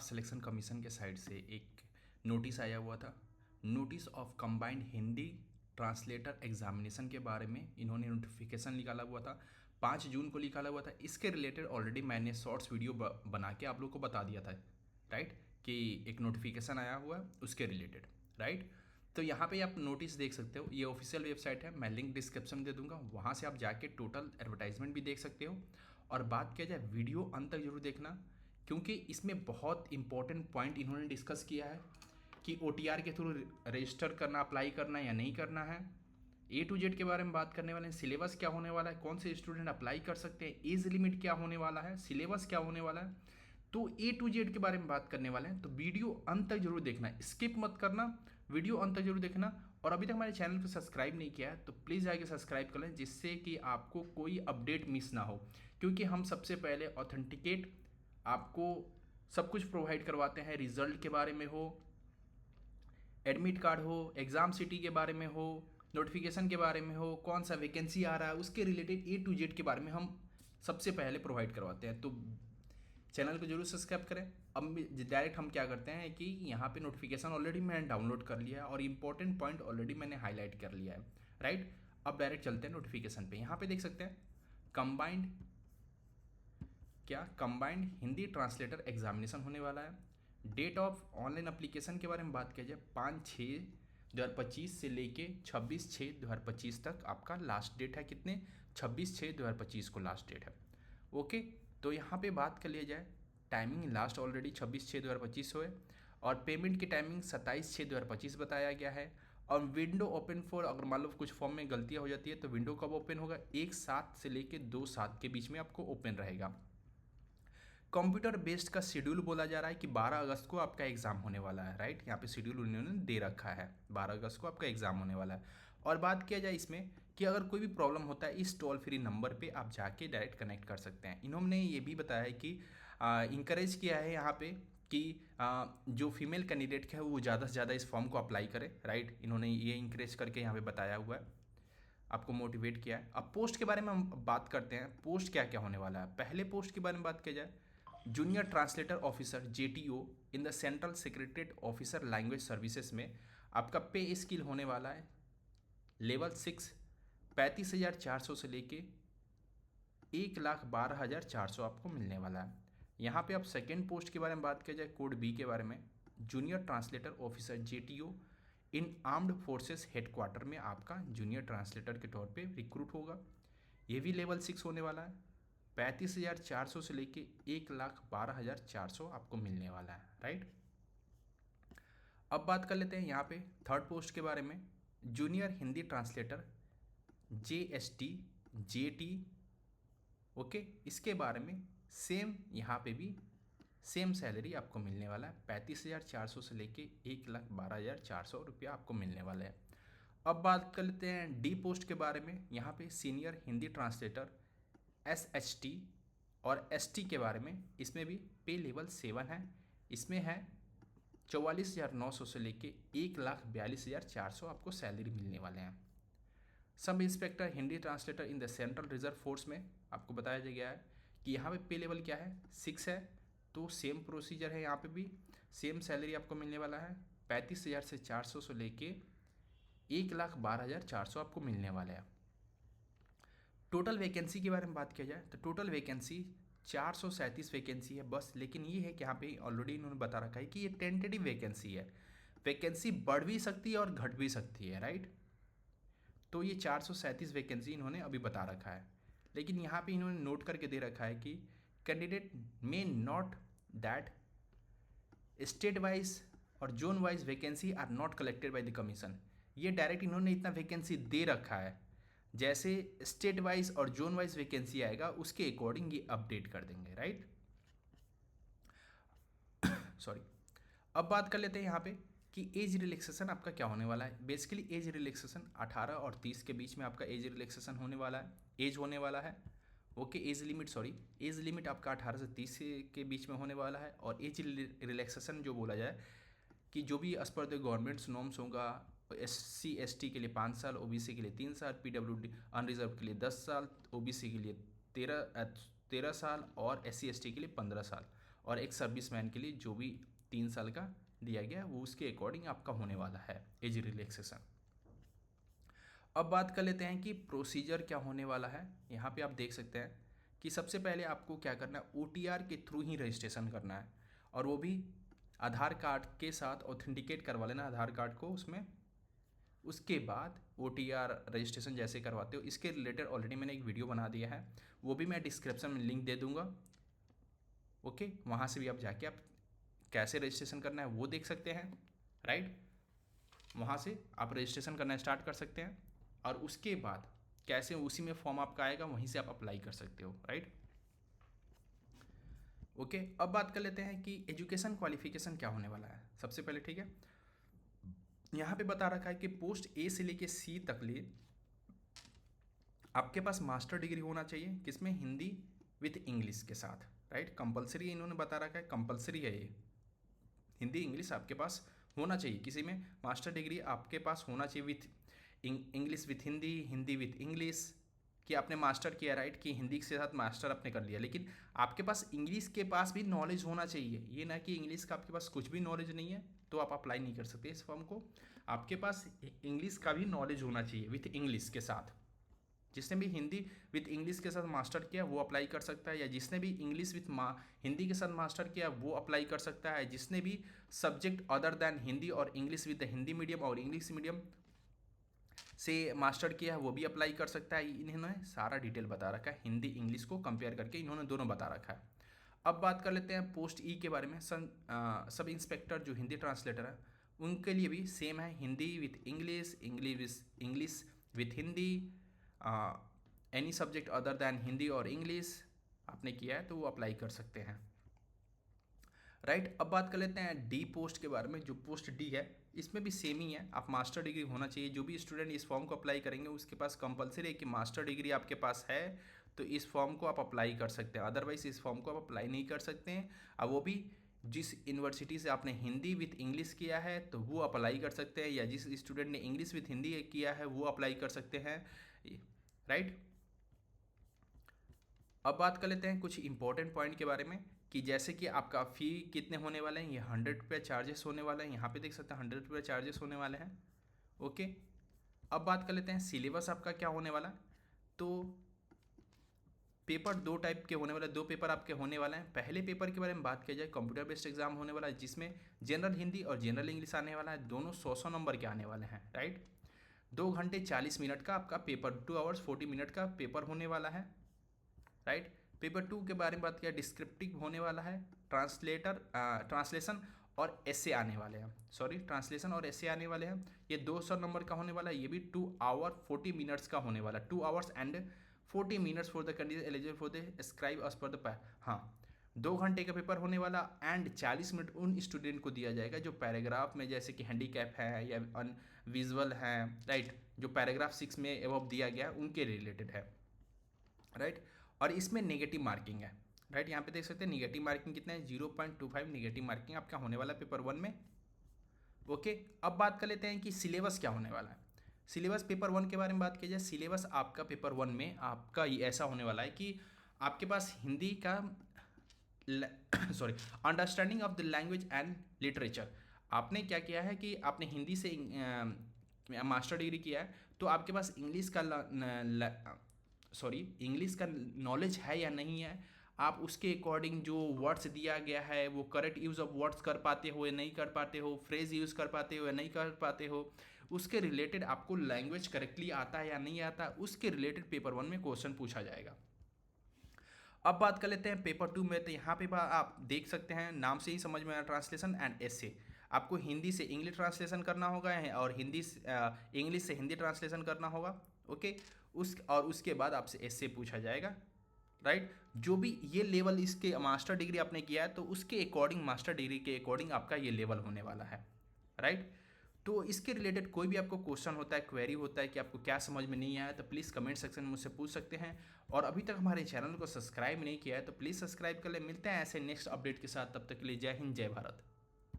Selection commission के side से एक नोटिस आया हुआ था। Notice of combined Hindi translator examination के बारे में इन्होंने नोटिफिकेशन निकाला हुआ था। 5 जून को निकाला हुआ था। इसके रिलेटेड ऑलरेडी मैंने शॉर्ट्स वीडियो बना के आप लोग को बता दिया था, राइट, कि एक नोटिफिकेशन आया हुआ है उसके रिलेटेड, राइट। तो यहाँ पे आप नोटिस देख सकते हो, ये ऑफिशियल वेबसाइट है, मैं लिंक डिस्क्रिप्शन में दे दूंगा, वहाँ से आप जाके टोटल एडवर्टाइजमेंट भी देख सकते हो। और बात किया जाए, वीडियो अंत तक जरूर देखना, क्योंकि इसमें बहुत इंपॉर्टेंट पॉइंट इन्होंने डिस्कस किया है कि OTR के थ्रू रजिस्टर करना, अप्लाई करना या नहीं करना है। A to Z के बारे में बात करने वाले हैं। सिलेबस क्या होने वाला है, कौन से स्टूडेंट अप्लाई कर सकते हैं, एज लिमिट क्या होने वाला है, सिलेबस क्या होने वाला है, तो A to Z के बारे में बात करने वाले हैं। तो वीडियो अंत तक जरूर देखना, स्किप मत करना, वीडियो अंत तक जरूर देखना। और अभी तक हमारे चैनल को सब्सक्राइब नहीं किया है तो प्लीज़ जाके सब्सक्राइब कर लें, जिससे कि आपको कोई अपडेट मिस ना हो, क्योंकि हम सबसे पहले ऑथेंटिकेट आपको सब कुछ प्रोवाइड करवाते हैं। रिजल्ट के बारे में हो, एडमिट कार्ड हो, एग्ज़ाम सिटी के बारे में हो, नोटिफिकेशन के बारे में हो, कौन सा वैकेंसी आ रहा है उसके रिलेटेड A to Z के बारे में हम सबसे पहले प्रोवाइड करवाते हैं। तो चैनल को जरूर सब्सक्राइब करें। अब डायरेक्ट हम क्या करते हैं कि यहाँ पे नोटिफिकेशन ऑलरेडी मैंने डाउनलोड कर लिया है और इंपॉर्टेंट पॉइंट ऑलरेडी मैंने हाईलाइट कर लिया है, राइट। अब डायरेक्ट चलते हैं नोटिफिकेशन पे। यहाँ पे देख सकते हैं कंबाइंड हिंदी ट्रांसलेटर एग्जामिनेशन होने वाला है। डेट ऑफ ऑनलाइन अप्लीकेशन के बारे में बात किया जाए, 5/6/2025 से लेके 26/6/2025 तक आपका लास्ट डेट है। कितने? 26/6/2025 को लास्ट डेट है। ओके, तो यहाँ पे बात कर लिया जाए, टाइमिंग लास्ट ऑलरेडी 26/6/2025 हुए और पेमेंट की टाइमिंग 27/6/2025 बताया गया है। और विंडो ओपन फॉर, अगर मान लो कुछ फॉर्म में गलतियाँ हो जाती है तो विंडो कब ओपन होगा, 1/7 से लेके 2/7 के बीच में आपको ओपन रहेगा। कंप्यूटर बेस्ड का शेड्यूल बोला जा रहा है कि 12 अगस्त को आपका एग्जाम होने वाला है, राइट। यहाँ पे शेड्यूल उन्होंने दे रखा है, 12 अगस्त को आपका एग्जाम होने वाला है। और बात किया जाए इसमें कि अगर कोई भी प्रॉब्लम होता है, इस टोल फ्री नंबर पे आप जाके डायरेक्ट कनेक्ट कर सकते हैं। इन्होंने ये भी बताया है कि इंकरेज किया है यहाँ पे कि जो फीमेल कैंडिडेट है वो ज़्यादा से ज़्यादा इस फॉर्म को अप्लाई करे, राइट। इन्होंने ये इंकरेज करके यहाँ पे बताया हुआ है, आपको मोटिवेट किया है। अब पोस्ट के बारे में हम बात करते हैं, पोस्ट क्या क्या होने वाला है। पहले पोस्ट के बारे में बात किया जाए, junior translator officer JTO in the central secretariat officer language services में आपका पे स्किल होने वाला है लेवल 6, 35,400 से लेके 1,12,400 आपको मिलने वाला है। यहाँ पे अब सेकेंड पोस्ट के बारे में बात किया जाए, कोड B के बारे में, जूनियर ट्रांसलेटर ऑफिसर JTO इन आर्म्ड फोर्सेस हेडक्वार्टर में आपका जूनियर ट्रांसलेटर के तौर पे रिक्रूट होगा। ये भी लेवल 6 होने वाला है। 35,400 से लेके 1,12,400 आपको मिलने वाला है, राइट। अब बात कर लेते हैं यहाँ पे थर्ड पोस्ट के बारे में, junior Hindi translator JST JT। Okay, इसके बारे में सेम यहाँ पे भी सेम सैलरी आपको मिलने वाला है, 35,400 से लेके 1,12,400 रुपया आपको मिलने वाला है। अब बात कर लेते हैं D पोस्ट के बारे में। यहाँ पे सीनियर हिंदी ट्रांसलेटर SHT और ST के बारे में, इसमें भी पे लेवल 7 है। इसमें है 44,900 से लेके 1,42,400 आपको सैलरी मिलने वाले हैं। Sub inspector Hindi translator in the central reserve force में आपको बताया गया है कि यहाँ पे लेवल क्या है, 6 है। तो सेम प्रोसीजर है, यहाँ पे भी सेम सैलरी आपको मिलने वाला है, 35,400 से लेके 1,12,400 आपको मिलने वाला है। टोटल वैकेंसी के बारे में बात किया जाए तो टोटल वैकेंसी 437 वैकेंसी है बस। लेकिन ये है कि यहाँ पे ऑलरेडी इन्होंने बता रखा है कि ये टेंटेटिव वैकेंसी है, वैकेंसी बढ़ भी सकती है और घट भी सकती है, राइट। तो ये 437 वैकेंसी इन्होंने अभी बता रखा है। लेकिन यहाँ पे इन्होंने नोट करके दे रखा है कि candidate may note that state wise और zone wise vacancy are not collected by the commission. ये डायरेक्ट इन्होंने इतना वैकेंसी दे रखा है, जैसे स्टेट वाइज और जोन वाइज वैकेंसी आएगा उसके अकॉर्डिंग ये अपडेट कर देंगे, राइट। सॉरी। अब बात कर लेते हैं यहाँ पे कि एज रिलैक्सेशन आपका क्या होने वाला है। बेसिकली एज रिलैक्सेशन 18 और 30 के बीच में आपका एज रिलैक्सेशन होने वाला है, एज होने वाला है। ओके, एज लिमिट आपका 18 से 30 के बीच में होने वाला है। और एज रिलैक्सेशन जो बोला जाए कि जो भी as per the government's norms होगा, SC ST के लिए 5 साल, OBC के लिए 3 साल, PWD अनरिजर्व के लिए 10 साल, OBC के लिए 13 साल और SC ST के लिए 15 साल। और एक सर्विसमैन के लिए जो भी 3 साल का दिया गया वो उसके अकॉर्डिंग आपका होने वाला है एज रिलैक्सेशन। अब बात कर लेते हैं कि प्रोसीजर क्या होने वाला है। यहाँ पे आप देख सकते हैं कि सबसे पहले आपको क्या करना है, OTR के थ्रू ही रजिस्ट्रेशन करना है, और वो भी आधार कार्ड के साथ ऑथेंटिकेट करवा लेना आधार कार्ड को उसमें। उसके बाद OTR रजिस्ट्रेशन जैसे करवाते हो, इसके रिलेटेड ऑलरेडी मैंने एक वीडियो बना दिया है, वो भी मैं डिस्क्रिप्शन में लिंक दे दूंगा। ओके, वहाँ से भी आप जाके आप कैसे रजिस्ट्रेशन करना है वो देख सकते हैं, राइट। वहाँ से आप रजिस्ट्रेशन करना स्टार्ट कर सकते हैं, और उसके बाद कैसे उसी में फॉर्म आपका आएगा, वहीं से आप अप्लाई कर सकते हो, राइट। ओके, अब बात कर लेते हैं कि एजुकेशन क्वालिफिकेशन क्या होने वाला है। सबसे पहले ठीक है, यहाँ पे बता रखा है कि पोस्ट ए से लेके सी तक लिए आपके पास मास्टर डिग्री होना चाहिए, किसमें, हिंदी विथ इंग्लिश के साथ, राइट। कंपलसरी इन्होंने बता रखा है, कंपलसरी है ये, हिंदी इंग्लिश आपके पास होना चाहिए, किसी में मास्टर डिग्री आपके पास होना चाहिए with English with Hindi, Hindi with English, कि आपने मास्टर किया, राइट, कि हिंदी के साथ मास्टर आपने कर लिया, लेकिन आपके पास इंग्लिश के पास भी नॉलेज होना चाहिए। ये ना कि इंग्लिश का आपके पास कुछ भी नॉलेज नहीं है तो आप अप्लाई नहीं कर सकते इस फॉर्म को। आपके पास इंग्लिश का भी नॉलेज होना चाहिए विथ इंग्लिश के साथ। जिसने भी हिंदी विथ इंग्लिश के साथ मास्टर किया वो अप्लाई कर सकता है, या जिसने भी इंग्लिश विथ हिंदी के साथ मास्टर किया वो अप्लाई कर सकता है। जिसने भी सब्जेक्ट अदर दैन हिंदी और English with the Hindi medium और इंग्लिश मीडियम से मास्टर किया है वो भी अप्लाई कर सकता है। इन्होंने सारा डिटेल बता रखा है, हिंदी इंग्लिश को कंपेयर करके इन्होंने दोनों बता रखा है। अब बात कर लेते हैं पोस्ट ई के बारे में। सब इंस्पेक्टर जो हिंदी ट्रांसलेटर है उनके लिए भी सेम है, Hindi with English, English with Hindi, any subject other than Hindi और इंग्लिश आपने किया है तो वो अप्लाई कर सकते हैं, राइट। अब बात कर लेते हैं डी पोस्ट के बारे में। जो पोस्ट डी है इसमें भी सेम ही है, आप मास्टर डिग्री होना चाहिए। जो भी स्टूडेंट इस फॉर्म को अप्लाई करेंगे उसके पास कंपलसरी है कि मास्टर डिग्री आपके पास है तो इस फॉर्म को आप अप्लाई कर सकते हैं, अदरवाइज इस फॉर्म को आप अप्लाई नहीं कर सकते हैं। अब वो भी जिस यूनिवर्सिटी से आपने हिंदी विथ इंग्लिश किया है तो वो अप्लाई कर सकते हैं, या जिस स्टूडेंट ने इंग्लिश विथ हिंदी किया है वो अप्लाई कर सकते हैं, राइट। अब बात कर लेते हैं कुछ इंपॉर्टेंट पॉइंट के बारे में, कि जैसे कि आपका फ़ी कितने होने वाले हैं। ये 100 रुपये चार्जेस होने वाले हैं, यहाँ पे देख सकते हैं 100 रुपये चार्जेस होने वाले हैं, ओके। अब बात कर लेते हैं सिलेबस आपका क्या होने वाला है। तो पेपर 2 टाइप के होने वाले, 2 पेपर आपके होने वाले हैं। पहले पेपर के बारे में बात किया जाए, कंप्यूटर बेस्ड एग्जाम होने वाला है जिसमें जनरल हिंदी और जनरल इंग्लिश आने वाला है, दोनों 100 नंबर के आने वाले हैं, राइट। 2 घंटे 40 मिनट का आपका पेपर, 2 आवर्स 40 मिनट का पेपर होने वाला है, राइट। पेपर 2 के बारे में बात किया, डिस्क्रिप्टिव होने वाला है, ट्रांसलेशन और एसे आने वाले हैं, ट्रांसलेशन और एसे आने वाले हैं। ये 200 नंबर का होने वाला है, ये भी 2 आवर 40 मिनट्स का होने वाला है, 2 hours and 40 minutes for the candidate eligible for the scribe as per the, हाँ 2 घंटे का पेपर होने वाला, एंड 40 मिनट उन स्टूडेंट को दिया जाएगा जो पैराग्राफ में, जैसे कि हैंडीकैप है या विजुअल है, राइट, जो पैराग्राफ 6 में एबव दिया गया उनके रिलेटेड है, राइट। और इसमें नेगेटिव मार्किंग है, राइट। यहाँ पे देख सकते हैं नेगेटिव मार्किंग कितना है, 0.25 नेगेटिव मार्किंग आपका होने वाला है पेपर 1 में, ओके। अब बात कर लेते हैं कि सिलेबस क्या होने वाला है। सिलेबस पेपर 1 के बारे में बात की जाए, सिलेबस आपका पेपर 1 में आपका ये ऐसा होने वाला है कि आपके पास हिंदी का understanding of the language and literature, आपने क्या किया है कि आपने हिंदी से मास्टर डिग्री किया है तो आपके पास इंग्लिश का नॉलेज है या नहीं है, आप उसके अकॉर्डिंग जो वर्ड्स दिया गया है वो करेक्ट यूज़ ऑफ वर्ड्स कर पाते हो या नहीं कर पाते हो, फ्रेज यूज़ कर पाते हो या नहीं कर पाते हो, उसके रिलेटेड आपको लैंग्वेज करेक्टली आता है या नहीं आता, उसके रिलेटेड पेपर 1 में क्वेश्चन पूछा जाएगा। अब बात कर लेते हैं पेपर 2 में। तो यहाँ पे आप देख सकते हैं नाम से ही समझ में आया, ट्रांसलेशन एंड एसे। आपको हिंदी से इंग्लिश ट्रांसलेशन करना होगा और इंग्लिश से हिंदी ट्रांसलेशन करना होगा, ओके। उसके बाद आपसे एसे पूछा जाएगा, राइट। जो भी ये लेवल इसके मास्टर डिग्री आपने किया है तो उसके अकॉर्डिंग, मास्टर डिग्री के अकॉर्डिंग आपका ये लेवल होने वाला है, राइट। तो इसके रिलेटेड कोई भी आपको क्वेश्चन होता है, क्वेरी होता है कि आपको क्या समझ में नहीं आया, तो प्लीज़ कमेंट सेक्शन में मुझसे पूछ सकते हैं। और अभी तक हमारे चैनल को सब्सक्राइब नहीं किया है तो प्लीज़ सब्सक्राइब कर ले। मिलते हैं ऐसे नेक्स्ट अपडेट के साथ, तब तक के लिए जय हिंद, जय भारत।